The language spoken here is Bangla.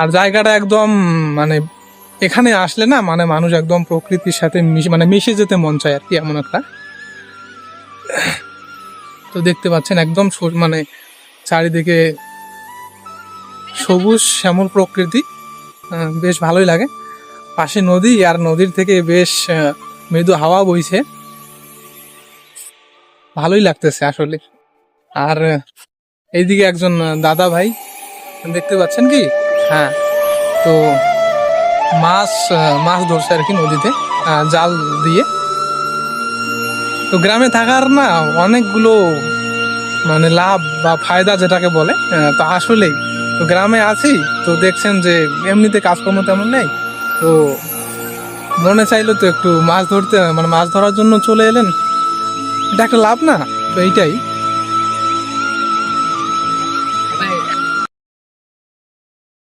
আর জায়গাটা একদম মানে এখানে আসলে না মানে মানুষ একদম প্রকৃতির সাথে মানে মিশে যেতে মন চায় আর কি, এমন একটা। তো দেখতে পাচ্ছেন একদম মানে চারিদিকে সবুজ শ্যামল প্রকৃতি, বেশ ভালোই লাগে। পাশে নদী, আর নদীর থেকে বেশ মৃদু হাওয়া বইছে, ভালোই লাগতেছে আসলে। আর এইদিকে একজন দাদা ভাই দেখতে পাচ্ছেন কি, হ্যাঁ, তো মাছ ধরছে আর কি নদীতে জাল দিয়ে। তো গ্রামে থাকার না অনেকগুলো মানে লাভ বা ফায়দা যেটাকে বলে, তো আসলেই তো গ্রামে আছি, তো দেখছেন যে এমনিতে কাজকর্ম তেমন নেই, তো মনে চাইলো তো একটু মাছ ধরতে, মানে মাছ ধরার জন্য চলে এলেন, এটা একটা লাভ না? তো এইটাই।